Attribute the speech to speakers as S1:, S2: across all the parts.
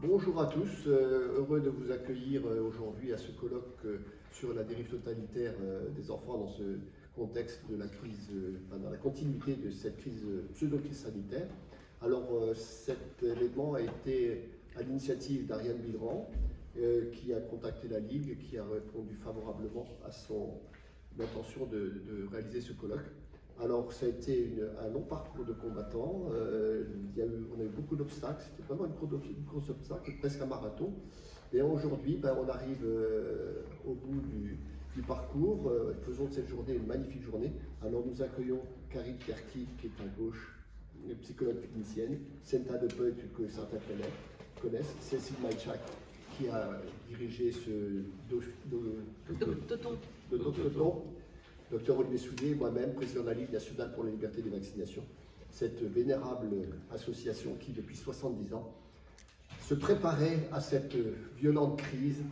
S1: Bonjour à tous, heureux de vous accueillir aujourd'hui à ce colloque sur la dérive totalitaire des enfants dans ce contexte de la crise, dans la continuité de cette crise, pseudo-crise sanitaire. Alors cet événement a été à l'initiative d'Ariane Bilran qui a contacté la Ligue, qui a répondu favorablement à son intention de réaliser ce colloque. Alors, ça a été un long parcours de combattants. On a eu beaucoup d'obstacles. C'était vraiment une course d'obstacles, presque un marathon. Et aujourd'hui, on arrive au bout du parcours. Faisons de cette journée une magnifique journée. Alors, nous accueillons Karine Kerki, qui est à gauche, une psychologue clinicienne. Senta de Peu, que certains connaissent. Cécile Maïchak, qui a dirigé ce Toton. Docteur Olivier Soulier, moi-même, président de la Ligue nationale pour la liberté des vaccinations, cette vénérable association qui, depuis 70 ans, se préparait à cette violente crise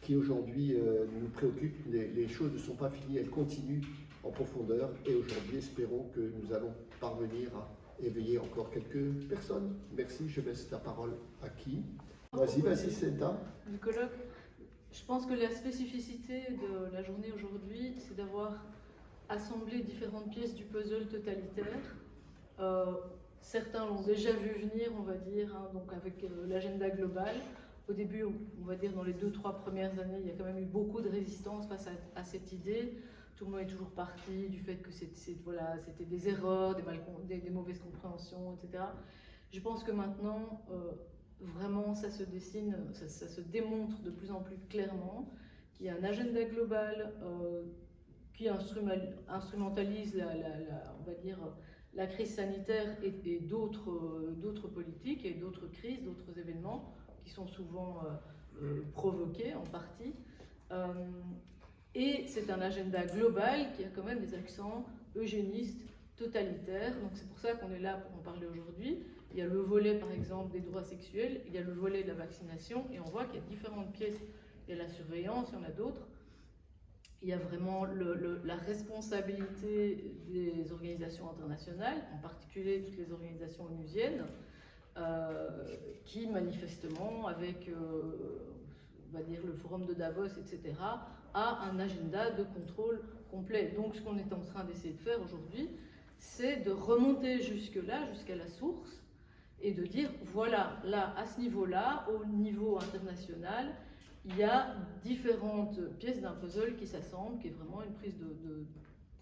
S1: qui aujourd'hui nous préoccupe. Les choses ne sont pas finies, elles continuent en profondeur et aujourd'hui, espérons que nous allons parvenir à éveiller encore quelques personnes. Merci, je laisse la parole à qui? Vas-y, Senta.
S2: Du colloque. Je pense que la spécificité de la journée aujourd'hui, c'est d'avoir assemblé différentes pièces du puzzle totalitaire. Certains l'ont déjà vu venir, on va dire, donc avec l'agenda global. Au début, on va dire dans les 2-3 premières années, il y a quand même eu beaucoup de résistance face à cette idée. Tout le monde est toujours parti du fait que c'était des erreurs, des mauvaises compréhensions, etc. Je pense que maintenant, vraiment, ça se dessine, ça se démontre de plus en plus clairement qu'il y a un agenda global qui instrumentalise on va dire, la crise sanitaire et d'autres politiques et d'autres crises, d'autres événements qui sont souvent provoqués en partie. Et c'est un agenda global qui a quand même des accents eugénistes, totalitaires. Donc c'est pour ça qu'on est là pour en parler aujourd'hui. Il y a le volet, par exemple, des droits sexuels, il y a le volet de la vaccination, et on voit qu'il y a différentes pièces. Il y a la surveillance, il y en a d'autres. Il y a vraiment la responsabilité des organisations internationales, en particulier toutes les organisations onusiennes, qui manifestement, avec on va dire le forum de Davos, etc., a un agenda de contrôle complet. Donc ce qu'on est en train d'essayer de faire aujourd'hui, c'est de remonter jusque-là, jusqu'à la source, et de dire, voilà, là, à ce niveau-là, au niveau international, il y a différentes pièces d'un puzzle qui s'assemblent, qui est vraiment une prise de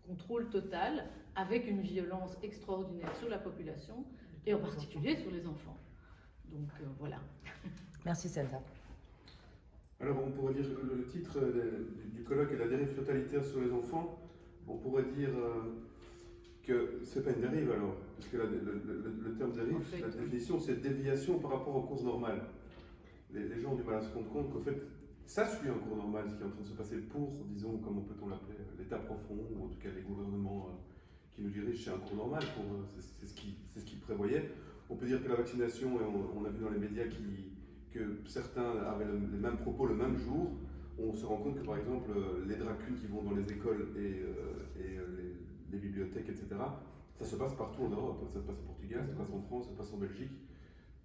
S2: contrôle total, avec une violence extraordinaire sur la population, et en particulier sur les enfants. Donc voilà.
S3: Merci Senta.
S4: Alors on pourrait dire le titre du colloque est la dérive totalitaire sur les enfants. On pourrait dire que c'est pas une dérive alors, parce que le terme dérive, la définition, c'est déviation par rapport au cours normal. Les gens ont du mal à se rendre compte qu'en fait, ça suit un cours normal, ce qui est en train de se passer pour, disons, comment peut-on l'appeler, l'état profond, ou en tout cas les gouvernements qui nous dirigent, c'est un cours normal, c'est ce qu'ils prévoyaient. On peut dire que la vaccination, et on a vu dans les médias que certains avaient les mêmes propos le même jour. On se rend compte que par exemple, les drag queens qui vont dans les écoles et les bibliothèques, etc., ça se passe partout en Europe. Ça se passe au Portugal, ça se passe en France, ça se passe en Belgique.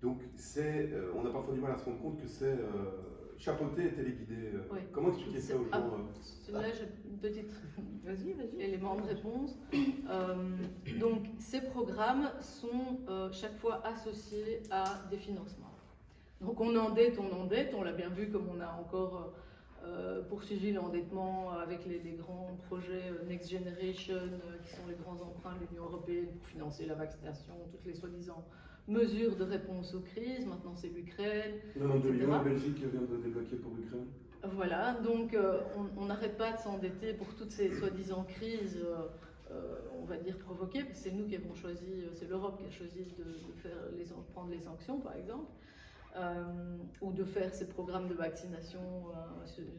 S4: Donc on a parfois du mal à se rendre compte que c'est chapeauté et téléguidé.
S2: Oui.
S4: Comment expliquer ça aux gens
S2: Là, j'ai une petite élément de réponse. Donc, ces programmes sont chaque fois associés à des financements. Donc, on endette, on l'a bien vu comme on a encore poursuivi l'endettement avec les grands projets Next Generation, qui sont les grands emprunts de l'Union européenne pour financer la vaccination, toutes les soi-disant mesures de réponse aux crises. Maintenant, c'est l'Ukraine.
S4: 92 millions, la Belgique vient de débloquer pour l'Ukraine.
S2: Voilà, donc on n'arrête pas de s'endetter pour toutes ces soi-disant crises, on va dire provoquées, parce que c'est nous qui avons choisi, c'est l'Europe qui a choisi de prendre les sanctions, par exemple. Ou de faire ces programmes de vaccination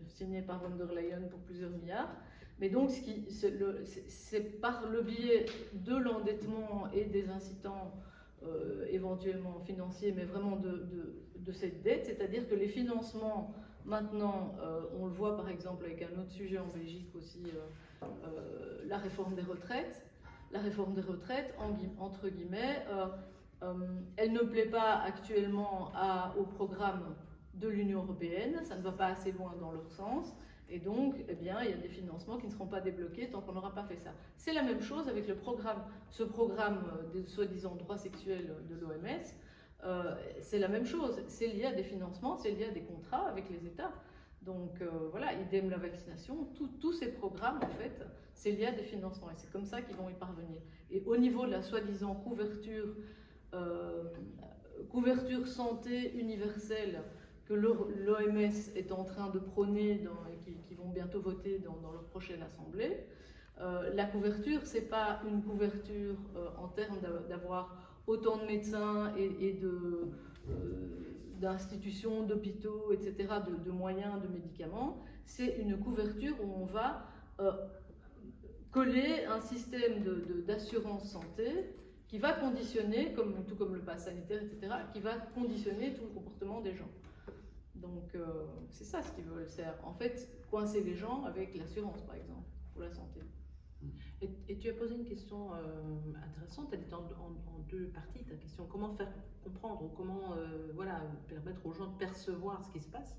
S2: signés par von der Leyen pour plusieurs milliards. Mais donc, c'est par le biais de l'endettement et des incitants éventuellement financiers, mais vraiment de cette dette, c'est-à-dire que les financements, maintenant, on le voit par exemple avec un autre sujet en Belgique aussi, la réforme des retraites. La réforme des retraites, entre guillemets, Elle ne plaît pas actuellement au programme de l'Union européenne, ça ne va pas assez loin dans leur sens, et donc eh bien, il y a des financements qui ne seront pas débloqués tant qu'on n'aura pas fait ça. C'est la même chose avec ce programme des soi-disant droits sexuels de l'OMS, c'est la même chose, c'est lié à des financements, c'est lié à des contrats avec les États. Donc voilà, idem la vaccination, tous ces programmes en fait, c'est lié à des financements et c'est comme ça qu'ils vont y parvenir. Et au niveau de la soi-disant couverture santé universelle que l'OMS est en train de prôner et qui vont bientôt voter dans leur prochaine assemblée, la couverture, c'est pas une couverture en termes d'avoir autant de médecins et d'institutions, d'hôpitaux, etc., de moyens, de médicaments. C'est une couverture où on va coller un système d'assurance santé qui va conditionner, tout comme le pass sanitaire, etc., qui va conditionner tout le comportement des gens. Donc c'est ça ce qu'ils veulent, c'est en fait coincer les gens avec l'assurance, par exemple, pour la santé.
S3: Et tu as posé une question intéressante, elle est en deux parties, ta question. Comment faire comprendre, ou comment permettre aux gens de percevoir ce qui se passe.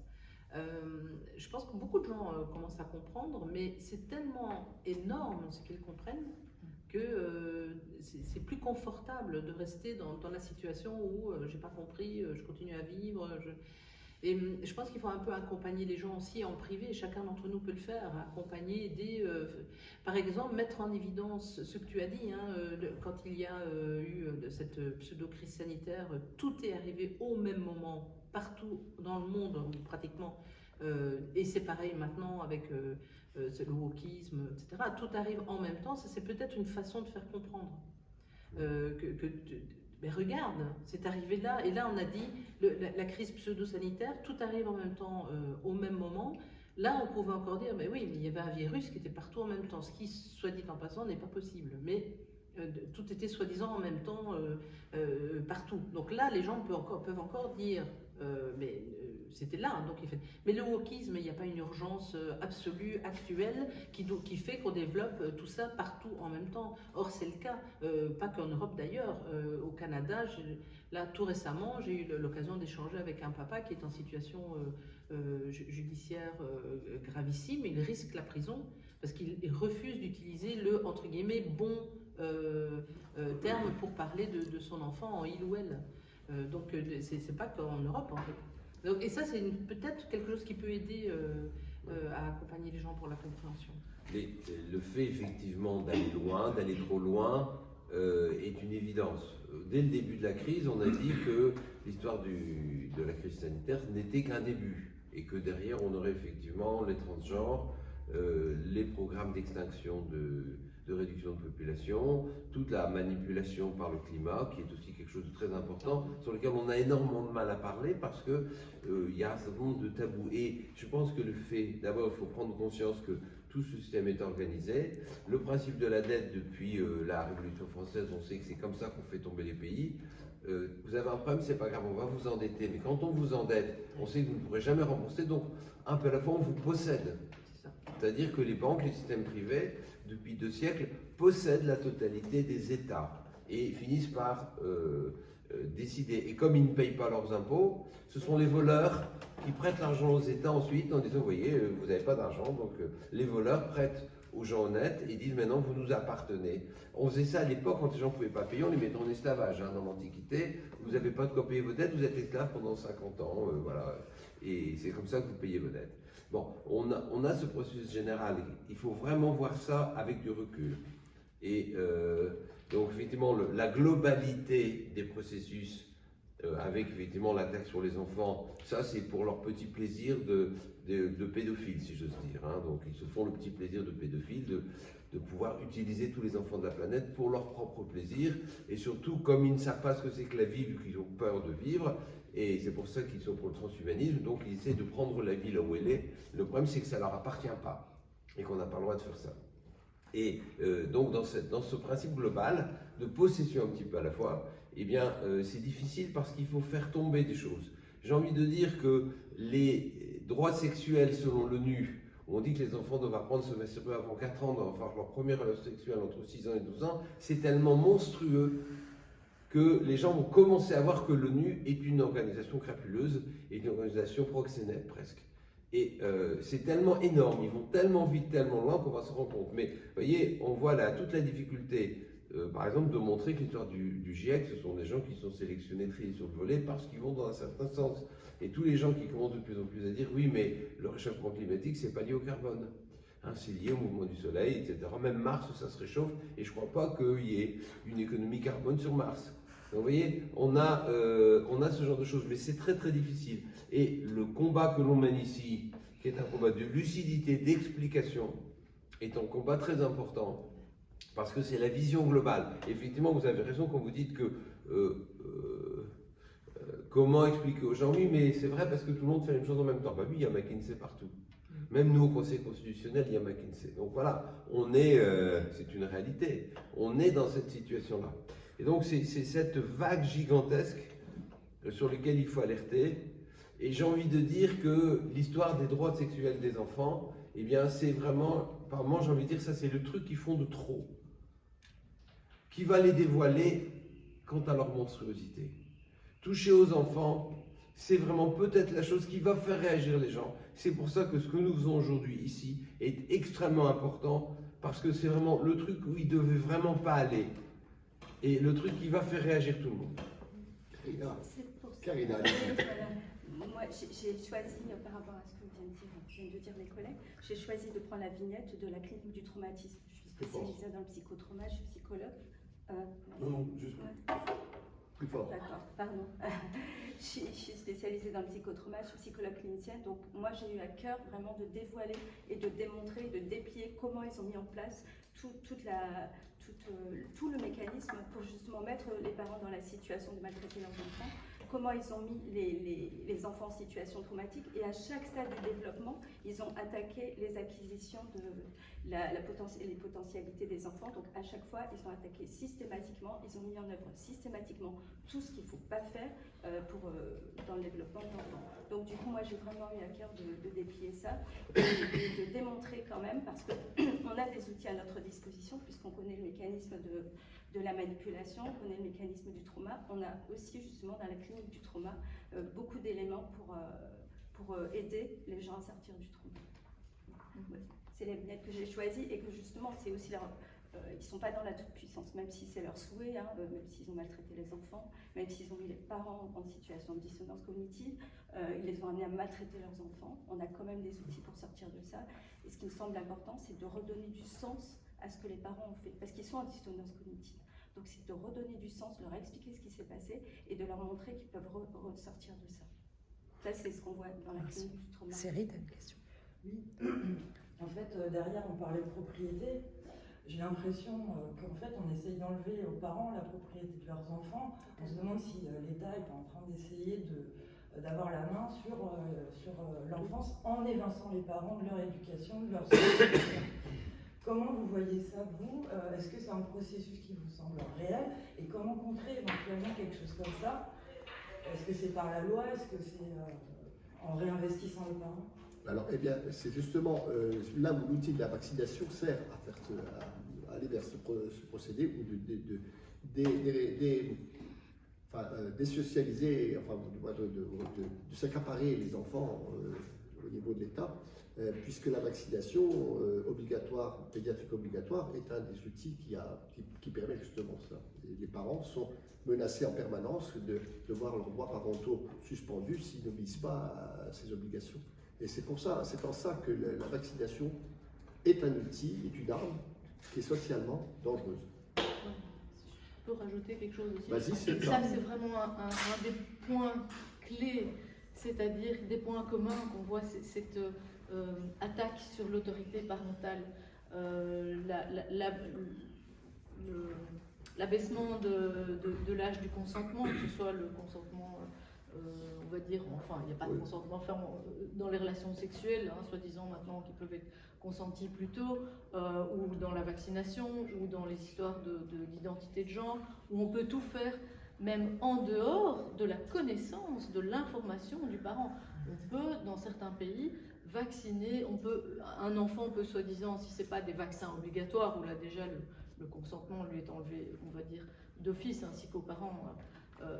S3: Je pense que beaucoup de gens commencent à comprendre, mais c'est tellement énorme ce qu'ils comprennent que c'est plus confortable de rester dans la situation où j'ai pas compris, je continue à vivre. Et je pense qu'il faut un peu accompagner les gens aussi en privé, chacun d'entre nous peut le faire, accompagner, aider, par exemple mettre en évidence ce que tu as dit, quand il y a eu cette pseudo-crise sanitaire, tout est arrivé au même moment, partout dans le monde pratiquement, et c'est pareil maintenant avec le wokisme, etc. Tout arrive en même temps, ça c'est peut-être une façon de faire comprendre mais regarde, c'est arrivé là, et là on a dit, la crise pseudo-sanitaire, tout arrive en même temps, au même moment. Là on pouvait encore dire, mais oui, mais il y avait un virus qui était partout en même temps, ce qui, soit dit en passant, n'est pas possible. Mais tout était soi-disant en même temps partout. Donc là, les gens peuvent encore dire, mais c'était là, donc il fait. Mais le wokisme, il n'y a pas une urgence absolue, actuelle, qui fait qu'on développe tout ça partout en même temps. Or, c'est le cas, pas qu'en Europe d'ailleurs. Au Canada, là, tout récemment, j'ai eu l'occasion d'échanger avec un papa qui est en situation judiciaire gravissime. Il risque la prison parce qu'il refuse d'utiliser le, entre guillemets, bon terme pour parler de son enfant en il ou elle. Donc, c'est pas qu'en Europe, en fait. Donc, et ça, c'est peut-être quelque chose qui peut aider à accompagner les gens pour la compréhension.
S5: Le fait, effectivement, d'aller loin, d'aller trop loin, est une évidence. Dès le début de la crise, on a dit que l'histoire de la crise sanitaire n'était qu'un début. Et que derrière, on aurait effectivement les transgenres, les programmes d'extinction de réduction de population, toute la manipulation par le climat, qui est aussi quelque chose de très important, sur lequel on a énormément de mal à parler parce que il y a un certain nombre de tabous. Et je pense que le fait, d'abord, il faut prendre conscience que tout ce système est organisé. Le principe de la dette, depuis la Révolution française, on sait que c'est comme ça qu'on fait tomber les pays. Vous avez un problème, c'est pas grave, on va vous endetter. Mais quand on vous endette, on sait que vous ne pourrez jamais rembourser, donc un peu à la fois, on vous possède. C'est-à-dire que les banques, les systèmes privés, depuis 2 siècles, possèdent la totalité des États et finissent par décider. Et comme ils ne payent pas leurs impôts, ce sont les voleurs qui prêtent l'argent aux États ensuite en disant, vous voyez, vous n'avez pas d'argent, donc les voleurs prêtent aux gens honnêtes et disent, maintenant vous nous appartenez. On faisait ça à l'époque quand les gens ne pouvaient pas payer, on les mettait en esclavage dans l'Antiquité. Vous n'avez pas de quoi payer vos dettes, vous êtes esclave pendant 50 ans, voilà. Et c'est comme ça que vous payez vos dettes. Bon, on a ce processus général, il faut vraiment voir ça avec du recul. Et donc effectivement, la globalité des processus, avec effectivement l'attaque sur les enfants, ça c'est pour leur petit plaisir de pédophile, si j'ose dire. Donc ils se font le petit plaisir de pédophile, de pouvoir utiliser tous les enfants de la planète pour leur propre plaisir. Et surtout, comme ils ne savent pas ce que c'est que la vie, vu qu'ils ont peur de vivre, et c'est pour ça qu'ils sont pour le transhumanisme, donc ils essaient de prendre la vie là où elle est. Le problème, c'est que ça ne leur appartient pas et qu'on n'a pas le droit de faire ça. Et donc, dans ce principe global de possession un petit peu à la fois, eh bien, c'est difficile parce qu'il faut faire tomber des choses. J'ai envie de dire que les droits sexuels selon l'ONU, où on dit que les enfants doivent apprendre à se masturber avant 4 ans, doivent avoir leur première relation sexuelle entre 6 ans et 12 ans, c'est tellement monstrueux que les gens vont commencer à voir que l'ONU est une organisation crapuleuse, est une organisation proxénète presque. Et c'est tellement énorme, ils vont tellement vite, tellement loin qu'on va se rendre compte. Mais vous voyez, on voit là toute la difficulté, par exemple, de montrer que l'histoire du GIEC, ce sont des gens qui sont sélectionnés, triés sur le volet parce qu'ils vont dans un certain sens. Et tous les gens qui commencent de plus en plus à dire oui, mais le réchauffement climatique, c'est pas lié au carbone. Hein, c'est lié au mouvement du soleil, etc. Même Mars, ça se réchauffe, et je ne crois pas qu'il y ait une économie carbone sur Mars. Donc, vous voyez, on a ce genre de choses, mais c'est très très difficile. Et le combat que l'on mène ici, qui est un combat de lucidité, d'explication, est un combat très important, parce que c'est la vision globale. Effectivement, vous avez raison quand vous dites que comment expliquer aux gens, oui, mais c'est vrai parce que tout le monde fait la même chose en même temps. Bah oui, il y a McKinsey partout. Même nous, au Conseil constitutionnel, il y a McKinsey. Donc voilà, c'est une réalité. On est dans cette situation-là. Et donc, c'est cette vague gigantesque sur laquelle il faut alerter. Et j'ai envie de dire que l'histoire des droits sexuels des enfants, eh bien, c'est vraiment, par moi, j'ai envie de dire, ça, c'est le truc qu'ils font de trop, qui va les dévoiler quant à leur monstruosité. Toucher aux enfants, c'est vraiment peut-être la chose qui va faire réagir les gens. C'est pour ça que ce que nous faisons aujourd'hui ici est extrêmement important, parce que c'est vraiment le truc où il ne devait vraiment pas aller. Et le truc qui va faire réagir tout le monde.
S1: Karina.
S6: Moi, j'ai choisi, par rapport à ce que viennent de dire mes collègues, j'ai choisi de prendre la vignette de la clinique du traumatisme. Je suis spécialisée dans le psychotrauma, je suis psychologue.
S4: Non, juste.
S1: Plus fort.
S6: D'accord, pardon. Je suis spécialisée dans le psychotrauma, je suis psychologue clinicienne, donc moi j'ai eu à cœur vraiment de dévoiler et de démontrer, de déplier comment ils ont mis en place tout le mécanisme pour justement mettre les parents dans la situation de maltraiter leurs enfants, comment ils ont mis les enfants en situation traumatique, et à chaque stade du développement, ils ont attaqué les acquisitions de les potentialités des enfants. Donc à chaque fois, ils ont attaqué systématiquement, ils ont mis en œuvre systématiquement tout ce qu'il ne faut pas faire dans le développement de l'enfant. Donc du coup, moi j'ai vraiment eu à cœur de déplier ça et de démontrer quand même, parce qu'on a des outils à notre disposition, puisqu'on connaît le mécanisme de la manipulation, on connaît le mécanisme du trauma. On a aussi justement dans la clinique du trauma beaucoup d'éléments pour aider les gens à sortir du trauma. Ouais. C'est la vignette que j'ai choisie, et que justement c'est aussi leur... ils ne sont pas dans la toute-puissance, même si c'est leur souhait, hein, même s'ils ont maltraité les enfants, même s'ils ont mis les parents en situation de dissonance cognitive, ils les ont amenés à maltraiter leurs enfants. On a quand même des outils pour sortir de ça. Et ce qui me semble important, c'est de redonner du sens à ce que les parents ont fait, parce qu'ils sont en dissonance cognitive. Donc c'est de redonner du sens, de leur expliquer ce qui s'est passé et de leur montrer qu'ils peuvent ressortir de ça. Ça, c'est ce qu'on voit dans la clinique du trauma.
S7: Série, t'as une question?
S8: Oui. En fait, derrière, on parlait de propriété. J'ai l'impression qu'en fait, on essaye d'enlever aux parents la propriété de leurs enfants. On se demande si l'État est en train d'essayer d'avoir la main sur l'enfance en évinçant les parents de leur éducation, de leur socialisation. Comment vous voyez ça, vous? Est-ce que c'est un processus qui vous semble réel? Et comment contrer éventuellement quelque chose comme ça? Est-ce que c'est par la loi? Est-ce que c'est en réinvestissant les parents?
S1: Alors, eh bien, c'est justement là où l'outil de la vaccination sert à aller vers ce procédé ou désocialiser, enfin, de s'accaparer les enfants au niveau de l'État, puisque la vaccination obligatoire, pédiatrique obligatoire, est un des outils qui permet justement ça. Les parents sont menacés en permanence de voir leurs droits parentaux suspendus s'ils n'obéissent pas à ces obligations. Et c'est en ça que la vaccination est un outil, est une arme qui est socialement dangereuse.
S2: Je peux rajouter quelque chose aussi.
S1: Vas-y, c'est
S2: ça, c'est vraiment un des points clés, c'est-à-dire des points communs qu'on voit, cette attaque sur l'autorité parentale, l'abaissement de l'âge du consentement, que ce soit le consentement, on va dire, enfin, il n'y a pas de consentement ferme dans les relations sexuelles, hein, soi-disant maintenant, qui peuvent être consentis plus tôt, ou dans la vaccination, ou dans les histoires d'identité de genre, où on peut tout faire, même en dehors de la connaissance, de l'information du parent. On peut, dans certains pays, vacciner, un enfant peut soi-disant, si ce n'est pas des vaccins obligatoires, où là déjà le consentement lui est enlevé, on va dire, d'office ainsi qu'aux parents.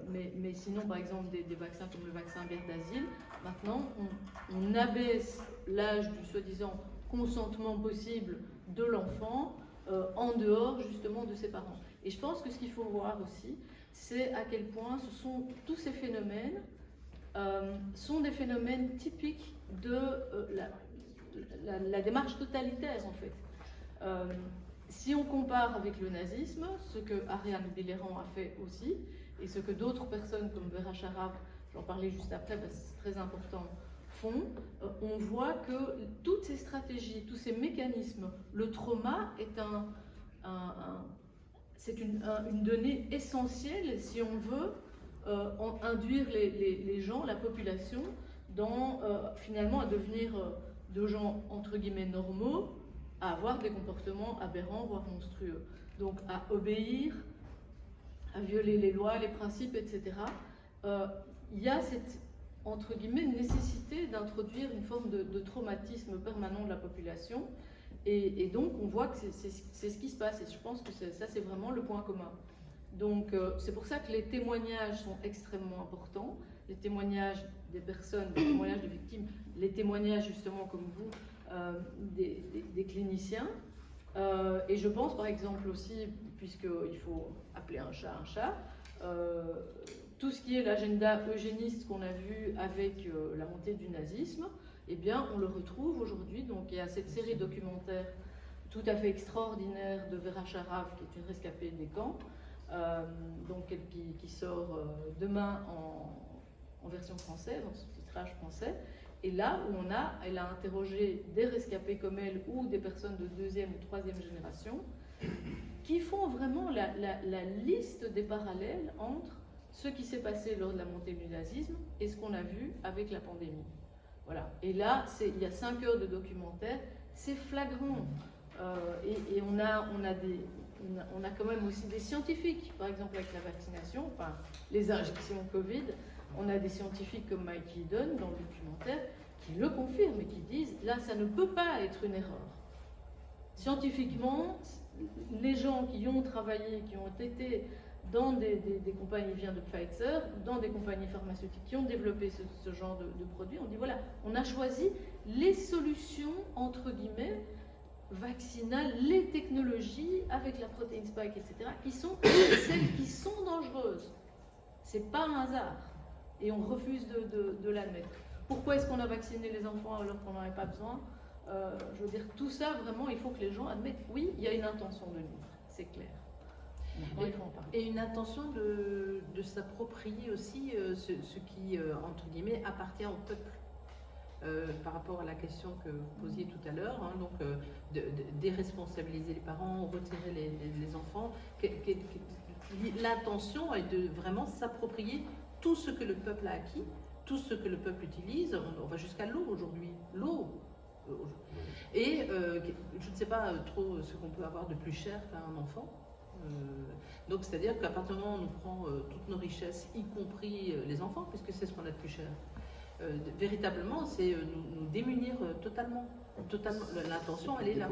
S2: Mais sinon, par exemple, des vaccins comme le vaccin vert d'asile, maintenant, on abaisse l'âge du soi-disant consentement possible de l'enfant en dehors justement de ses parents. Et je pense que ce qu'il faut voir aussi, c'est à quel point tous ces phénomènes sont des phénomènes typiques de la démarche totalitaire, en fait. Si on compare avec le nazisme, ce que Ariane Billerand a fait aussi, et ce que d'autres personnes comme Vera Sharav, j'en parlais juste après parce que c'est très important, font, on voit que toutes ces stratégies, tous ces mécanismes, le trauma est une donnée essentielle si on veut induire les gens, la population, dans finalement à devenir de gens entre guillemets normaux, à avoir des comportements aberrants, voire monstrueux. Donc à obéir, à violer les lois, les principes, etc. Il y a cette, entre guillemets, nécessité d'introduire une forme de traumatisme permanent de la population. Et donc on voit que c'est ce qui se passe. Et je pense que ça, c'est vraiment le point commun. Donc c'est pour ça que les témoignages sont extrêmement importants. Les témoignages des personnes, les témoignages des victimes, les témoignages justement comme vous, des cliniciens. Et je pense par exemple aussi, puisqu'il faut appeler un chat, tout ce qui est l'agenda eugéniste qu'on a vu avec la montée du nazisme, eh bien on le retrouve aujourd'hui. Donc il y a cette série documentaire tout à fait extraordinaire de Vera Sharav, qui est une rescapée des camps, qui sort demain en version française, en sous-titrage français. Et là où elle a interrogé des rescapés comme elle ou des personnes de 2e ou 3e génération qui font vraiment la liste des parallèles entre ce qui s'est passé lors de la montée du nazisme et ce qu'on a vu avec la pandémie. Voilà. Et là, il y a 5 heures de documentaire, c'est flagrant. Et on a quand même aussi des scientifiques, par exemple avec la vaccination, enfin les injections Covid. On a des scientifiques comme Mike Eden dans le documentaire qui le confirment et qui disent là, ça ne peut pas être une erreur. Scientifiquement, les gens qui ont travaillé, qui ont été dans des compagnies, il vient de Pfizer, dans des compagnies pharmaceutiques qui ont développé ce genre de produits, on dit voilà, on a choisi les solutions, entre guillemets, vaccinales, les technologies avec la protéine spike, etc., qui sont celles qui sont dangereuses. C'est pas un hasard. Et on refuse de l'admettre. Pourquoi est-ce qu'on a vacciné les enfants alors qu'on n'en avait pas besoin? Je veux dire, tout ça, vraiment, il faut que les gens admettent, oui, il y a une intention de nuire, c'est clair. Maintenant, il faut en parler.
S3: Et une intention de s'approprier aussi ce qui, entre guillemets, appartient au peuple. Par rapport à la question que vous posiez tout à l'heure, hein, donc déresponsabiliser les parents, retirer les enfants. L'intention est de vraiment s'approprier tout ce que le peuple a acquis, tout ce que le peuple utilise. On va jusqu'à l'eau aujourd'hui. L'eau. Et je ne sais pas trop ce qu'on peut avoir de plus cher qu'un enfant. Donc c'est-à-dire qu'à partir du moment où on nous prend toutes nos richesses, y compris les enfants, puisque c'est ce qu'on a de plus cher, véritablement, c'est nous démunir totalement. L'intention, elle est là.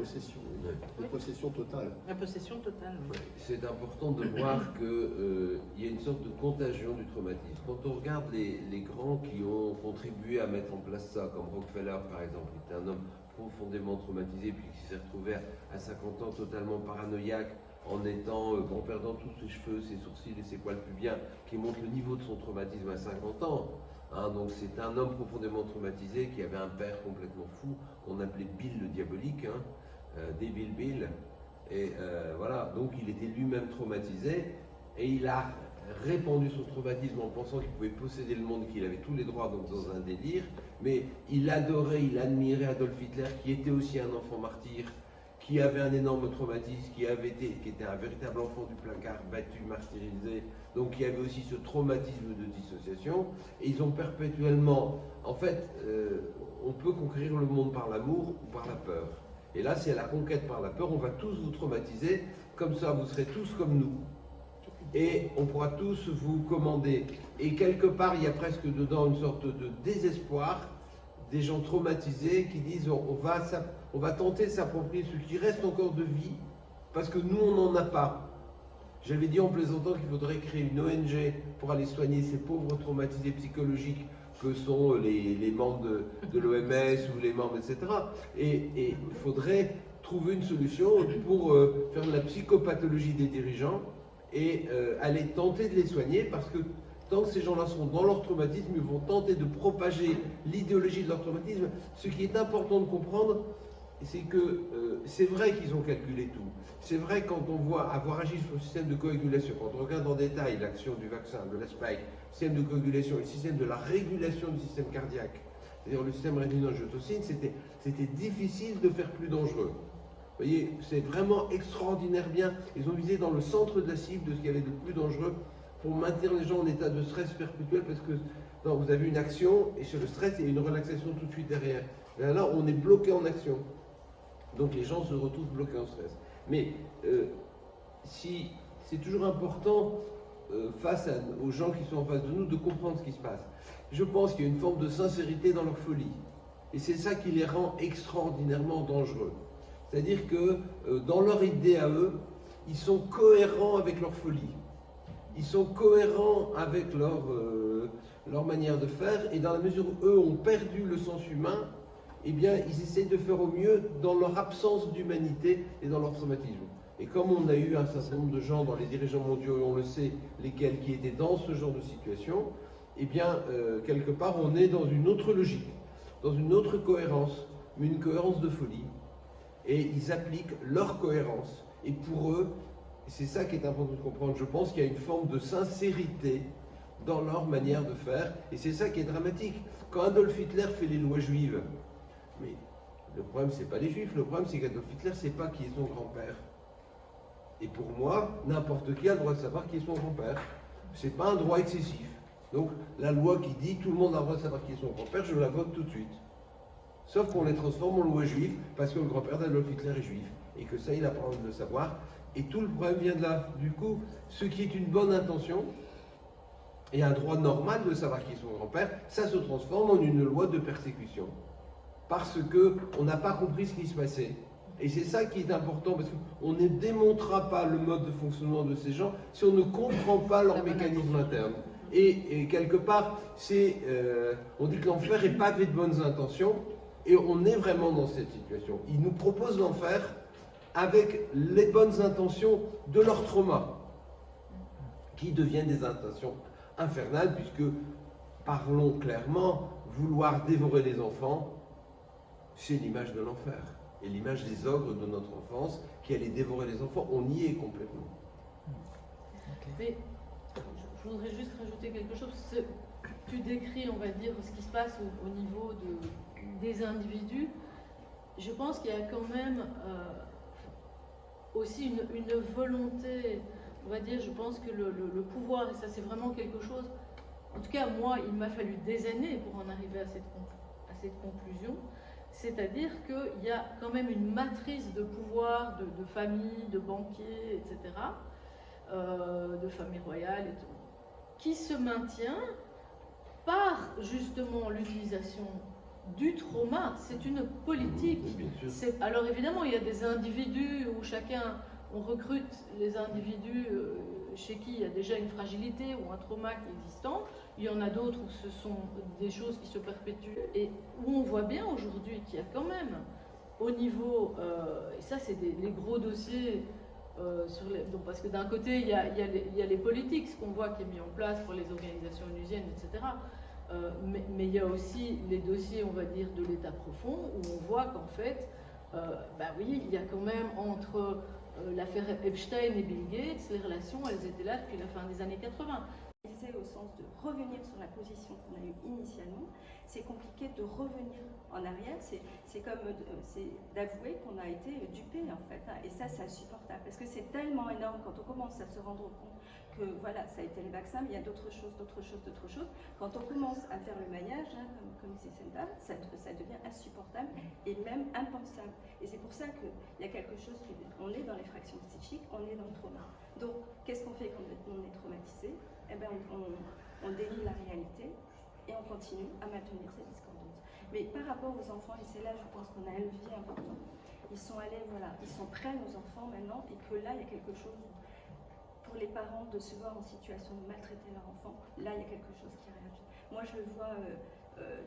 S1: Une possession totale.
S3: La possession totale. Oui.
S5: C'est important de voir qu'il y a une sorte de contagion du traumatisme. Quand on regarde les grands qui ont contribué à mettre en place ça, comme Rockefeller par exemple, qui était un homme profondément traumatisé, puis qui s'est retrouvé à 50 ans totalement paranoïaque, en perdant tous ses cheveux, ses sourcils et ses poils pubiens, qui montre le niveau de son traumatisme à 50 ans. Hein, donc c'est un homme profondément traumatisé qui avait un père complètement fou, qu'on appelait Bill le diabolique, Devil Bill. Et voilà, donc il était lui-même traumatisé et il a répandu son traumatisme en pensant qu'il pouvait posséder le monde, qu'il avait tous les droits, donc dans un délire. Mais il adorait, il admirait Adolf Hitler, qui était aussi un enfant martyr, qui avait un énorme traumatisme, qui était un véritable enfant du placard, battu, martyrisé, donc qui avait aussi ce traumatisme de dissociation. Et ils ont perpétuellement, en fait, on peut conquérir le monde par l'amour ou par la peur. Et là, c'est la conquête par la peur, on va tous vous traumatiser, comme ça vous serez tous comme nous. Et on pourra tous vous commander. Et quelque part, il y a presque dedans une sorte de désespoir, des gens traumatisés qui disent on va tenter de s'approprier ce qui reste encore de vie parce que nous, on n'en a pas. J'avais dit en plaisantant qu'il faudrait créer une ONG pour aller soigner ces pauvres traumatisés psychologiques que sont les membres de l'OMS ou les membres, etc. Et il faudrait trouver une solution pour faire de la psychopathologie des dirigeants et aller tenter de les soigner, parce que tant que ces gens-là sont dans leur traumatisme, ils vont tenter de propager l'idéologie de leur traumatisme. Ce qui est important de comprendre, c'est que c'est vrai qu'ils ont calculé tout. C'est vrai quand on voit avoir agi sur le système de coagulation, quand on regarde en détail l'action du vaccin, de la spike, le système de coagulation, le système de la régulation du système cardiaque, c'est-à-dire le système rénine-angiotensine, c'était difficile de faire plus dangereux. Vous voyez, c'est vraiment extraordinaire bien. Ils ont visé dans le centre de la cible de ce qu'il y avait de plus dangereux pour maintenir les gens en état de stress perpétuel, parce que non, vous avez une action et sur le stress, il y a une relaxation tout de suite derrière. Et là, on est bloqué en action. Donc les gens se retrouvent bloqués en stress. Mais si c'est toujours important face aux gens qui sont en face de nous de comprendre ce qui se passe. Je pense qu'il y a une forme de sincérité dans leur folie. Et c'est ça qui les rend extraordinairement dangereux. C'est-à-dire que dans leur idée à eux, ils sont cohérents avec leur folie. Ils sont cohérents avec leur manière de faire. Et dans la mesure où eux ont perdu le sens humain, eh bien, ils essayent de faire au mieux dans leur absence d'humanité et dans leur traumatisme. Et comme on a eu un certain nombre de gens dans les dirigeants mondiaux, et on le sait, lesquels qui étaient dans ce genre de situation, eh bien, quelque part, on est dans une autre logique, dans une autre cohérence, mais une cohérence de folie. Et ils appliquent leur cohérence. Et pour eux, c'est ça qui est important de comprendre, je pense qu'il y a une forme de sincérité dans leur manière de faire. Et c'est ça qui est dramatique. Quand Adolf Hitler fait les lois juives, mais le problème, c'est pas les juifs, le problème, c'est qu'Adolf Hitler ne sait pas qui est son grand-père. Et pour moi, n'importe qui a le droit de savoir qui est son grand-père. C'est pas un droit excessif. Donc, la loi qui dit tout le monde a le droit de savoir qui est son grand-père, je la vote tout de suite. Sauf qu'on les transforme en loi juive parce que le grand-père d'Adolf Hitler est juif. Et que ça, il a pas envie de le savoir. Et tout le problème vient de là. Du coup, ce qui est une bonne intention et un droit normal de savoir qui est son grand-père, ça se transforme en une loi de persécution. Parce qu'on n'a pas compris ce qui se passait. Et c'est ça qui est important, parce qu'on ne démontrera pas le mode de fonctionnement de ces gens si on ne comprend pas leur mécanisme interne. Et quelque part, on dit que l'enfer est pavé de bonnes intentions, et on est vraiment dans cette situation. Ils nous proposent l'enfer avec les bonnes intentions de leur trauma, qui deviennent des intentions infernales, puisque, parlons clairement, vouloir dévorer les enfants, c'est l'image de l'enfer. Et l'image des ogres de notre enfance qui allaient dévorer les enfants, on y est complètement.
S2: Mais je voudrais juste rajouter quelque chose. Tu décris, on va dire, ce qui se passe au niveau des individus. Je pense qu'il y a quand même aussi une volonté, on va dire, je pense que le pouvoir, et ça c'est vraiment quelque chose, en tout cas moi, il m'a fallu des années pour en arriver à cette conclusion. C'est-à-dire qu'il y a quand même une matrice de pouvoir, de famille, de banquiers, etc., de famille royale, et tout, qui se maintient par justement l'utilisation du trauma. C'est une politique. Alors évidemment, il y a des individus où on recrute les individus chez qui il y a déjà une fragilité ou un trauma qui est existant. Il y en a d'autres où ce sont des choses qui se perpétuent et où on voit bien aujourd'hui qu'il y a quand même au niveau, et ça c'est les gros dossiers, donc parce que d'un côté il y a les politiques, ce qu'on voit qui est mis en place pour les organisations onusiennes, etc. Mais il y a aussi les dossiers, on va dire, de l'état profond, où on voit qu'en fait, oui, il y a quand même entre l'affaire Epstein et Bill Gates, les relations, elles étaient là depuis la fin des années 80.
S6: Au sens de revenir sur la position qu'on a eue initialement, c'est compliqué de revenir en arrière, c'est comme d'avouer qu'on a été dupé en fait, hein, et ça c'est insupportable, parce que c'est tellement énorme quand on commence à se rendre compte que voilà, ça a été les vaccins, mais il y a d'autres choses, quand on commence à faire le maillage, hein, comme c'est celle-là, ça devient insupportable et même impensable, et c'est pour ça qu'il y a quelque chose on est dans les fractions psychiques, on est dans le trauma. Donc qu'est-ce qu'on fait quand on est traumatisé? Eh bien, on dénie la réalité et on continue à maintenir cette discordance. Mais par rapport aux enfants, et c'est là, je pense qu'on a un levier important, ils sont allés, voilà, ils sont près nos enfants maintenant, et que là, il y a quelque chose pour les parents de se voir en situation de maltraiter leur enfant. Là, il y a quelque chose qui réagit. Moi, je le vois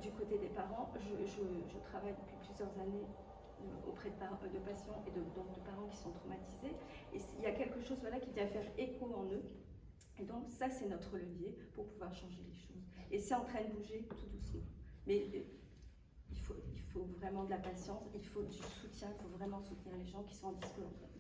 S6: du côté des parents. Je travaille depuis plusieurs années auprès de patients et donc de parents qui sont traumatisés. Et il y a quelque chose voilà, qui vient faire écho en eux. Et donc, ça, c'est notre levier pour pouvoir changer les choses. Et c'est en train de bouger tout doucement. Mais il faut vraiment de la patience, il faut du soutien, il faut vraiment soutenir les gens qui sont en discordance.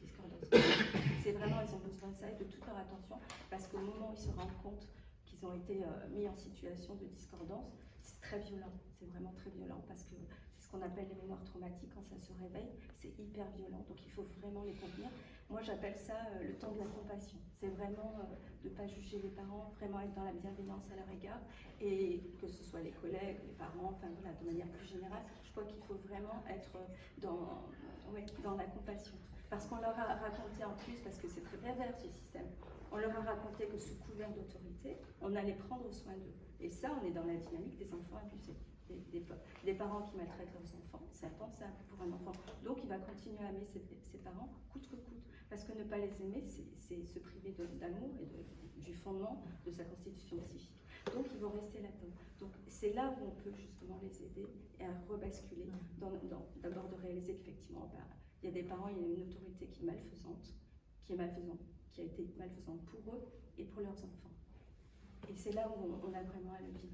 S6: C'est vraiment, ils ont besoin de ça et de toute leur attention, parce qu'au moment où ils se rendent compte qu'ils ont été mis en situation de discordance, c'est très violent, c'est vraiment très violent, parce que c'est ce qu'on appelle les mémoires traumatiques, quand ça se réveille, c'est hyper violent, donc il faut vraiment les contenir. Moi, j'appelle ça le temps de la compassion. C'est vraiment de ne pas juger les parents, vraiment être dans la bienveillance à leur égard, et que ce soit les collègues, les parents, enfin voilà, de manière plus générale, je crois qu'il faut vraiment être dans la compassion. Parce qu'on leur a raconté en plus, parce que c'est très pervers ce système, on leur a raconté que sous couvert d'autorité, on allait prendre soin d'eux. Et ça, on est dans la dynamique des enfants abusés. Des parents qui maltraitent leurs enfants, c'est impensable pour un enfant. Donc il va continuer à aimer ses parents coûte que coûte. Parce que ne pas les aimer, c'est se priver d'amour et du fondement de sa constitution psychique. Donc ils vont rester là-dedans. Donc c'est là où on peut justement les aider et à rebasculer, d'abord de réaliser qu'effectivement, il y a des parents, il y a une autorité qui a été malfaisante pour eux et pour leurs enfants. Et c'est là où on a vraiment un levier.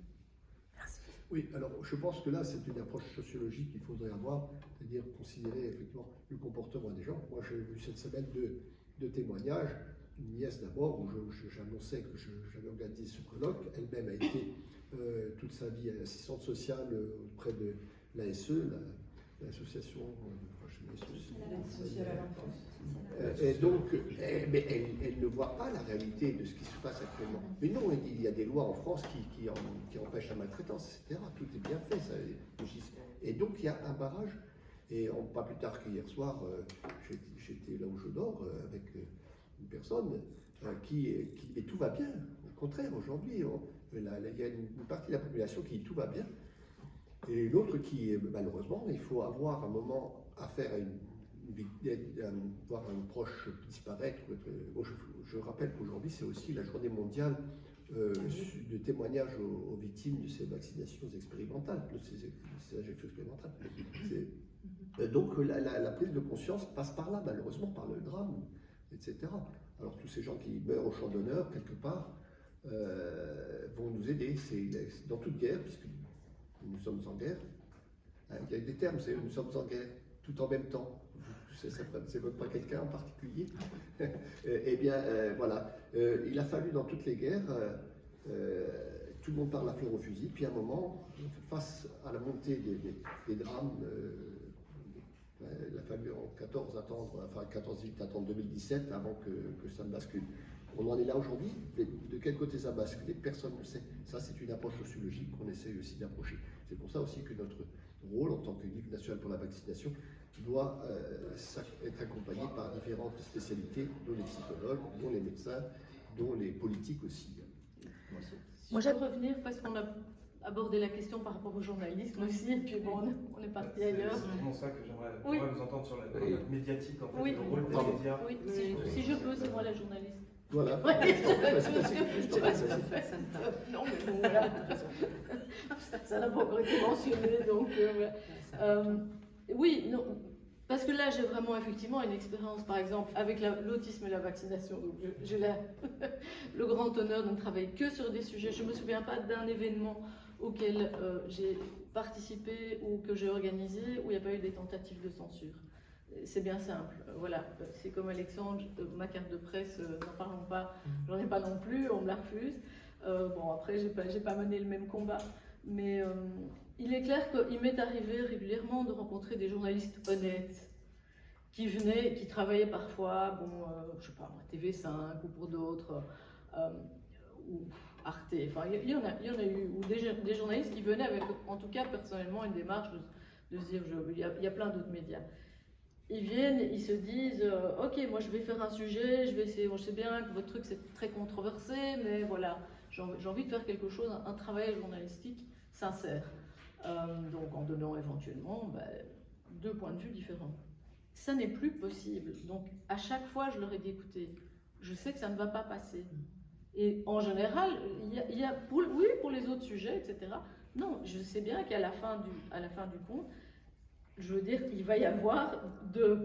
S1: Oui, alors je pense que là, c'est une approche sociologique qu'il faudrait avoir, c'est-à-dire considérer effectivement le comportement des gens. Moi, j'ai vu cette semaine de témoignages, une nièce d'abord, où j'annonçais que j'avais organisé ce colloque. Elle-même a été toute sa vie assistante sociale auprès de l'ASE, l'association
S8: sociale à l'enfance.
S1: Et donc, mais elle ne voit pas la réalité de ce qui se passe actuellement. Mais non, il y a des lois en France qui empêchent la maltraitance, etc. Tout est bien fait. Ça, et donc, il y a un barrage. Et pas plus tard qu'hier soir, j'étais là où je dors avec une personne et tout va bien. Au contraire, aujourd'hui, il y a une partie de la population qui dit tout va bien. Et l'autre qui, malheureusement, il faut avoir un moment à faire voir un proche disparaître. Je rappelle qu'aujourd'hui, c'est aussi la journée mondiale de témoignage aux victimes de ces vaccinations expérimentales, de ces injections expérimentales. Donc la prise de conscience passe par là, malheureusement, par le drame, etc. Alors tous ces gens qui meurent au champ d'honneur, quelque part, vont nous aider. C'est dans toute guerre, puisque nous sommes en guerre. Il y a des termes, c'est nous sommes en guerre, tout en même temps. C'est pas quelqu'un en particulier. Eh bien, voilà. Il a fallu dans toutes les guerres, tout le monde parle à fleur au fusil, puis à un moment, face à la montée des drames, il a fallu en 14-18 attendre 2017 avant que ça ne bascule. On en est là aujourd'hui. De quel côté ça bascule, personne ne sait. Ça, c'est une approche sociologique qu'on essaye aussi d'approcher. C'est pour ça aussi que notre rôle en tant que Ligue nationale pour la vaccination doit être accompagné par différentes spécialités, dont les psychologues, dont les médecins, dont les politiques aussi.
S2: Moi, je vais revenir parce qu'on a abordé la question par rapport au journalisme aussi, et puis bon, on est parti ailleurs.
S7: C'est vraiment ça que j'aimerais vous entendre sur la médiatique, en fait,
S2: Oui.
S7: le rôle des médias.
S2: Oui, si je peux, c'est moi la journaliste.
S1: Voilà.
S2: Non, mais bon, voilà. Ça n'a pas encore été mentionné, donc oui, non, parce que là, j'ai vraiment effectivement une expérience, par exemple, avec l'autisme et la vaccination. Donc, j'ai le grand honneur de ne travailler que sur des sujets. Je ne me souviens pas d'un événement auquel j'ai participé ou que j'ai organisé où il n'y a pas eu des tentatives de censure. C'est bien simple, voilà, c'est comme Alexandre, ma carte de presse, n'en parlons pas, j'en ai pas non plus, on me la refuse. Bon, après, j'ai pas mené le même combat, mais il est clair qu'il m'est arrivé régulièrement de rencontrer des journalistes honnêtes qui venaient, qui travaillaient parfois, bon, je sais pas, TV5 ou pour d'autres, ou Arte, enfin, il y en a eu, ou des journalistes qui venaient avec, en tout cas, personnellement, une démarche de se dire, il y a plein d'autres médias. Ils viennent, ils se disent ok, moi je vais faire un sujet, je vais essayer, je sais bien que votre truc c'est très controversé, mais voilà, j'ai envie de faire quelque chose, un travail journalistique sincère. Donc en donnant éventuellement deux points de vue différents. ça n'est plus possible. Donc à chaque fois, je leur ai dit, écoutez, je sais que ça ne va pas passer. Et en général, il y a oui, pour les autres sujets, etc. Non, je sais bien qu'à la fin du compte, je veux dire, il va y avoir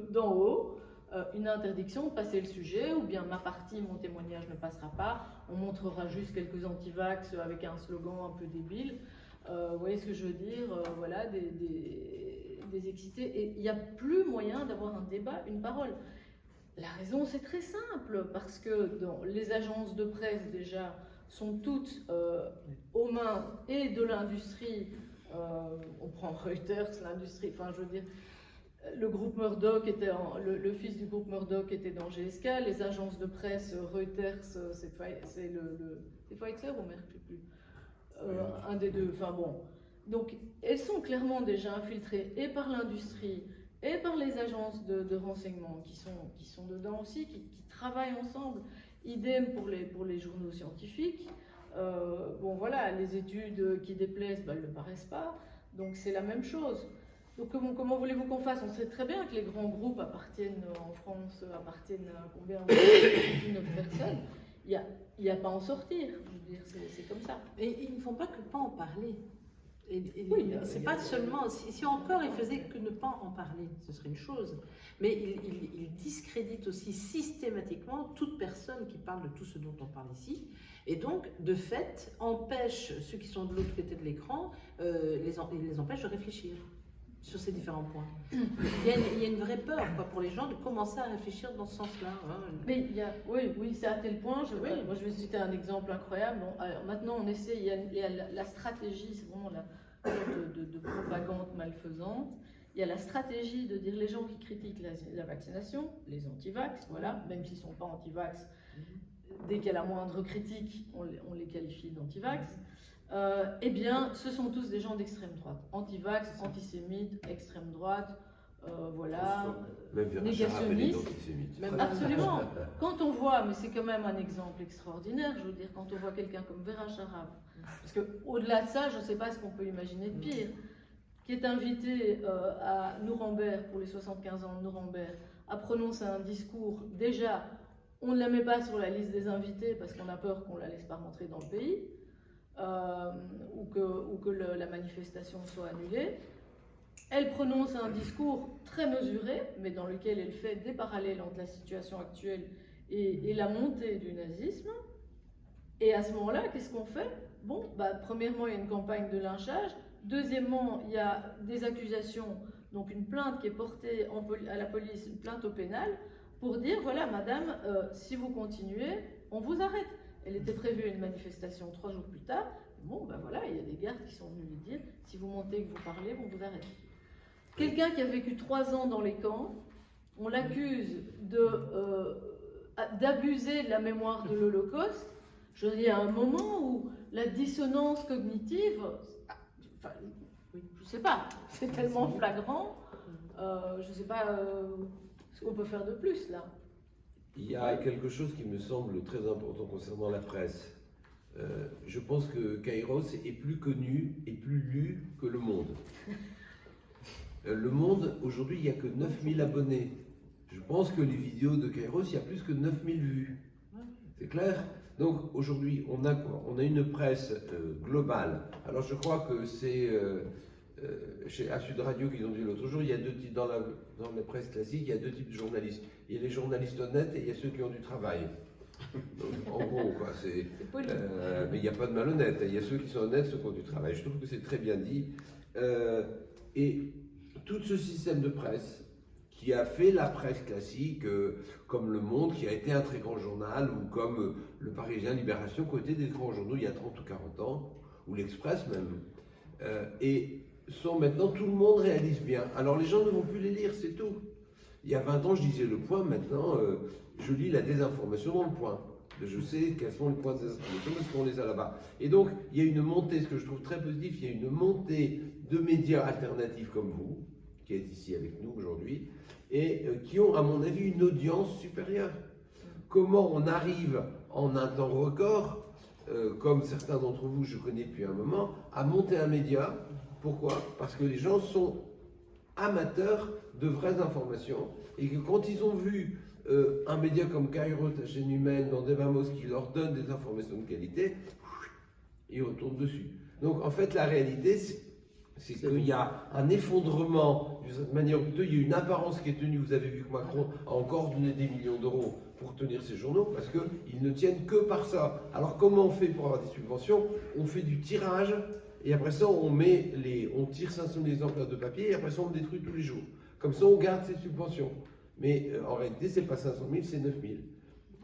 S2: d'en haut une interdiction de passer le sujet, ou bien ma partie, mon témoignage ne passera pas, on montrera juste quelques antivax avec un slogan un peu débile. Vous voyez ce que je veux dire, voilà, des excités. Et il n'y a plus moyen d'avoir un débat, une parole. La raison, c'est très simple, parce que dans les agences de presse, déjà, sont toutes aux mains et de l'industrie. On prend Reuters, l'industrie, enfin, je veux dire, le groupe Murdoch le fils du groupe Murdoch était dans GSK, les agences de presse, Reuters, c'est Pfizer ou Merck, je ne sais plus. Un des deux, enfin bon. Donc, elles sont clairement déjà infiltrées et par l'industrie et par les agences de renseignement qui sont dedans aussi, qui travaillent ensemble. Idem pour les journaux scientifiques. Bon voilà, les études qui déplaisent, elles ne paraissent pas. Donc c'est la même chose. Donc comment voulez-vous qu'on fasse? On sait très bien que les grands groupes appartiennent en France, appartiennent à combien? 9 personnes. Il n'y a pas à en sortir. Je veux dire, c'est comme ça.
S3: Et ils ne font pas que pas en parler.
S2: Oui,
S3: c'est pas seulement, si encore ils faisaient que ne pas en parler, ce serait une chose, mais ils discréditent aussi systématiquement toute personne qui parle de tout ce dont on parle ici, et donc de fait empêchent ceux qui sont de l'autre côté de l'écran, les empêchent de réfléchir sur ces différents points. Il y a une vraie peur pour les gens de commencer à réfléchir dans ce sens-là. Hein.
S2: Mais oui, c'est à tel point, moi je vais citer un exemple incroyable. Bon, alors maintenant on essaie, il y a la stratégie, c'est vraiment la de propagande malfaisante. Il y a la stratégie de dire les gens qui critiquent la vaccination, les anti-vax, voilà, même s'ils ne sont pas anti-vax, dès qu'il y a la moindre critique, on les qualifie d'anti-vax. Eh bien, ce sont tous des gens d'extrême droite. Anti-vax, antisémites, extrême droite, voilà, négationnistes. Absolument. Quand on voit, mais c'est quand même un exemple extraordinaire, je veux dire, quand on voit quelqu'un comme Vera Sharaf, parce qu'au-delà de ça, je ne sais pas ce qu'on peut imaginer de pire, qui est invité à Nuremberg, pour les 75 ans de Nuremberg, à prononcer un discours. Déjà, on ne la met pas sur la liste des invités parce qu'on a peur qu'on ne la laisse pas rentrer dans le pays. Ou que la manifestation soit annulée. Elle prononce un discours très mesuré, mais dans lequel elle fait des parallèles entre la situation actuelle et la montée du nazisme. Et à ce moment-là, qu'est-ce qu'on fait? Bon, premièrement, il y a une campagne de lynchage. Deuxièmement, il y a des accusations, donc une plainte qui est portée à la police, une plainte au pénal, pour dire, voilà, madame, si vous continuez, on vous arrête. Elle était prévue à une manifestation 3 jours plus tard. Bon, voilà, il y a des gardes qui sont venus lui dire, si vous montez et que vous parlez, on vous arrête. Quelqu'un qui a vécu 3 ans dans les camps, on l'accuse d'abuser de la mémoire de l'Holocauste. Je veux dire, il y a un moment où la dissonance cognitive, enfin, je ne sais pas, c'est tellement flagrant, je ne sais pas ce qu'on peut faire de plus là.
S5: Il y a quelque chose qui me semble très important concernant la presse. Je pense que Kairos est plus connu et plus lu que Le Monde. Le Monde, aujourd'hui, il n'y a que 9000 abonnés. Je pense que les vidéos de Kairos, il y a plus que 9000 vues. C'est clair? Donc aujourd'hui, on a quoi? On a une presse globale. Alors je crois que c'est à Sud Radio qu'ils ont dit l'autre jour, il y a 2 types, dans la presse classique, il y a 2 types de journalistes. Il y a les journalistes honnêtes et il y a ceux qui ont du travail. Donc, en gros, quoi, mais il n'y a pas de malhonnêtes. Il y a ceux qui sont honnêtes, ceux qui ont du travail. Je trouve que c'est très bien dit. Et tout ce système de presse qui a fait la presse classique, comme Le Monde, qui a été un très grand journal, ou comme Le Parisien, Libération, qui ont été des grands journaux il y a 30 ou 40 ans, ou l'Express même. Et sont maintenant, tout le monde réalise bien. Alors les gens ne vont plus les lire, c'est tout. Il y a 20 ans, je disais Le Point, maintenant, je lis la désinformation dans Le Point. Je sais quels sont les points de désinformation parce qu'on les a là-bas. Et donc, il y a une montée, ce que je trouve très positif, il y a une montée de médias alternatifs comme vous, qui êtes ici avec nous aujourd'hui, et qui ont, à mon avis, une audience supérieure. Comment on arrive, en un temps record, comme certains d'entre vous, je connais depuis un moment, à monter un média. Pourquoi? Parce que les gens sont amateurs de vraies informations, et que quand ils ont vu un média comme Kairos, la chaîne humaine, dans Devamos, qui leur donne des informations de qualité, ils retournent dessus. Donc en fait, la réalité, c'est qu'il y a un effondrement, d'une certaine manière, il y a une apparence qui est tenue. Vous avez vu que Macron a encore donné des millions d'euros pour tenir ses journaux, parce qu'ils ne tiennent que par ça. Alors comment on fait pour avoir des subventions? On fait du tirage, et après ça, on tire 500 000 exemplaires de papier, et après ça, on le détruit tous les jours. Comme ça, on garde ses subventions. Mais en réalité, ce n'est pas 500 000, c'est 9 000.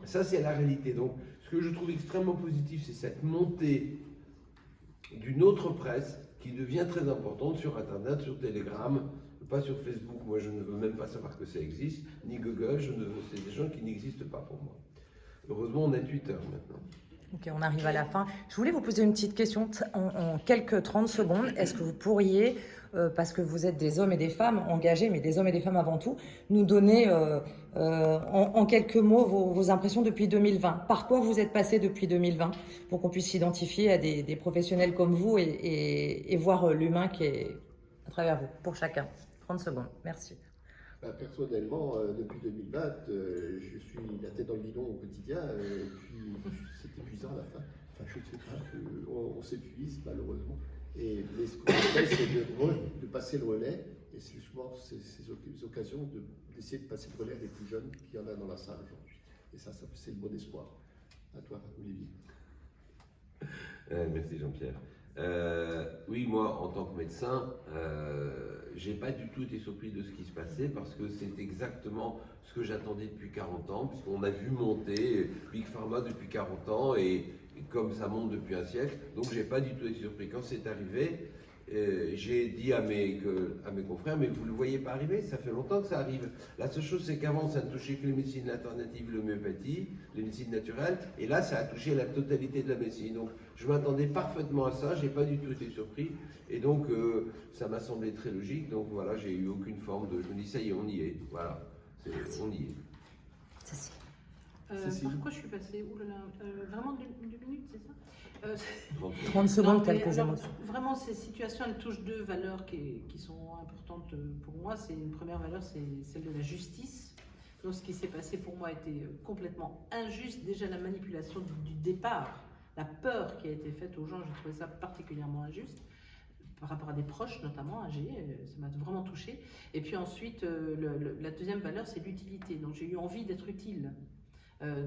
S5: Ça, c'est la réalité. Donc, ce que je trouve extrêmement positif, c'est cette montée d'une autre presse qui devient très importante sur Internet, sur Telegram, pas sur Facebook. Moi, je ne veux même pas savoir que ça existe, ni Google. C'est des gens qui n'existent pas pour moi. Heureusement, on a Twitter maintenant.
S9: Ok, on arrive à la fin. Je voulais vous poser une petite question en quelques 30 secondes. Est-ce que vous pourriez, parce que vous êtes des hommes et des femmes engagés, mais des hommes et des femmes avant tout, nous donner en quelques mots vos impressions depuis 2020? Par quoi vous êtes passé depuis 2020 pour qu'on puisse s'identifier à des professionnels comme vous et voir l'humain qui est à travers vous, pour chacun? 30 secondes, merci.
S1: Personnellement, depuis 2020, je suis la tête dans le guidon au quotidien, et puis c'est épuisant à la fin. Enfin, je ne sais pas, on s'épuise malheureusement. Mais ce qu'on fait, c'est de passer le relais, et c'est justement ces occasions d'essayer de passer le relais avec les plus jeunes qu'il y en a dans la salle aujourd'hui. Et ça c'est le bon espoir. À toi, Olivier.
S5: Merci Jean-Pierre. Oui, moi, en tant que médecin, j'ai pas du tout été surpris de ce qui se passait parce que c'est exactement ce que j'attendais depuis 40 ans, puisqu'on a vu monter Big Pharma depuis 40 ans et comme ça monte depuis un siècle. Donc, j'ai pas du tout été surpris. Quand c'est arrivé, j'ai dit à mes confrères, mais vous le voyez pas arriver, ça fait longtemps que ça arrive. La seule chose, c'est qu'avant, ça ne touchait que les médecines alternatives, l'homéopathie, les médecines naturelles, et là, ça a touché la totalité de la médecine. Donc, je m'attendais parfaitement à ça, j'ai pas du tout été surpris, et donc, ça m'a semblé très logique. Donc voilà, j'ai eu aucune forme de... Je me dis, ça y est, on y est. Voilà, on y est.
S9: Cécile.
S3: Par quoi je suis passée? Ouh là là, vraiment 2 minutes, c'est ça?
S9: 30 secondes,
S3: Non, mais
S9: quelques
S3: alors,
S9: émotions.
S3: Vraiment, ces situations, elles touchent 2 valeurs qui sont importantes pour moi. C'est une première valeur, c'est celle de la justice. Donc, ce qui s'est passé pour moi était complètement injuste. Déjà, la manipulation du départ, la peur qui a été faite aux gens, j'ai trouvé ça particulièrement injuste. Par rapport à des proches, notamment âgés, ça m'a vraiment touchée. Et puis ensuite, la deuxième valeur, c'est l'utilité. Donc, j'ai eu envie d'être utile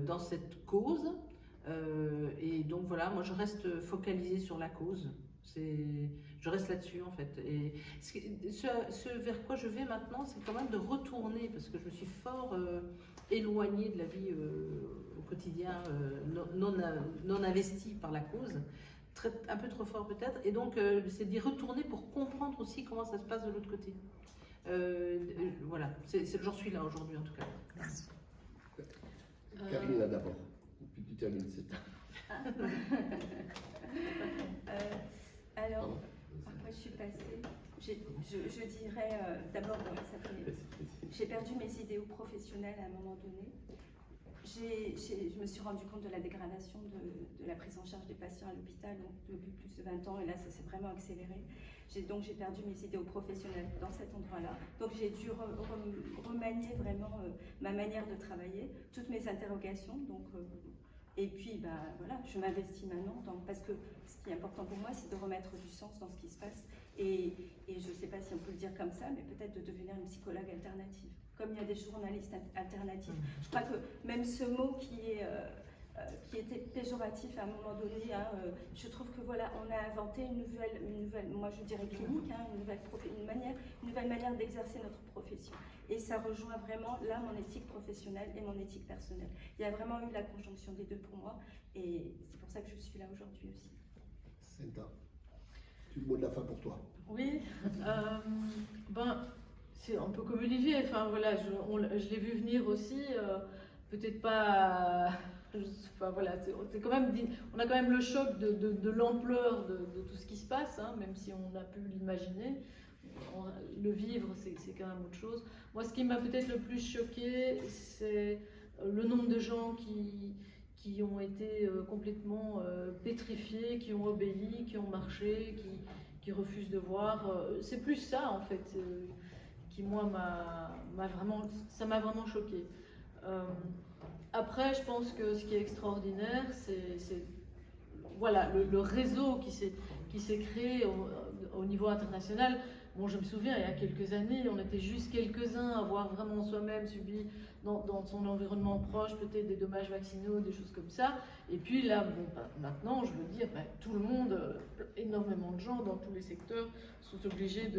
S3: dans cette cause. Et donc voilà, moi je reste focalisée sur la cause. Je reste là-dessus en fait. Et ce vers quoi je vais maintenant, c'est quand même de retourner, parce que je me suis fort éloignée de la vie au quotidien, non investie par la cause, un peu trop fort peut-être. Et donc c'est d'y retourner pour comprendre aussi comment ça se passe de l'autre côté. Voilà, j'en suis là aujourd'hui en tout cas.
S9: Merci.
S1: Karine là d'abord, puis tu termines cette.
S6: Alors, par quoi je suis passée? Je dirais d'abord, j'ai perdu mes idéaux professionnels à un moment donné. Je me suis rendu compte de la dégradation de la prise en charge des patients à l'hôpital depuis plus de 20 ans, et là ça s'est vraiment accéléré. Donc j'ai perdu mes idéaux professionnels dans cet endroit-là. Donc j'ai dû remanier vraiment ma manière de travailler, toutes mes interrogations. Et puis voilà, je m'investis maintenant parce que ce qui est important pour moi, c'est de remettre du sens dans ce qui se passe. Et je ne sais pas si on peut le dire comme ça, mais peut-être de devenir une psychologue alternative. Comme il y a des journalistes alternatifs. Je crois que même ce mot qui était péjoratif à un moment donné, je trouve que voilà, on a inventé une nouvelle, moi je dirais clinique, une nouvelle manière d'exercer notre profession. Et ça rejoint vraiment là mon éthique professionnelle et mon éthique personnelle. Il y a vraiment eu la conjonction des deux pour moi, et c'est pour ça que je suis là aujourd'hui aussi.
S1: Senta, c'est le mot de la fin pour toi.
S2: Oui, c'est un peu comme Olivier, enfin voilà, je l'ai vu venir aussi, peut-être pas, enfin voilà, c'est quand même, on a quand même le choc de l'ampleur de tout ce qui se passe, hein, même si on a pu l'imaginer, le vivre c'est quand même autre chose. Moi ce qui m'a peut-être le plus choqué, c'est le nombre de gens qui ont été complètement pétrifiés, qui ont obéi, qui ont marché, qui refusent de voir, c'est plus ça en fait. moi, ça m'a vraiment choqué. Après, je pense que ce qui est extraordinaire, c'est voilà, le réseau qui s'est créé au niveau international. Bon, je me souviens, il y a quelques années, on était juste quelques-uns à avoir vraiment soi-même subi dans son environnement proche peut-être des dommages vaccinaux, des choses comme ça. Et puis là, bon, maintenant, je veux dire, tout le monde, énormément de gens dans tous les secteurs sont obligés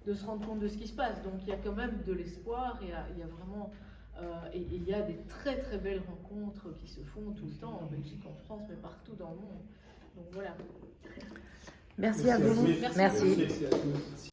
S2: de se rendre compte de ce qui se passe. Donc il y a quand même de l'espoir, il y a vraiment... et il y a des très très belles rencontres qui se font tout le temps, en Belgique, en France, mais partout dans le monde. Donc voilà.
S9: Merci à vous.
S2: Merci.
S9: Merci.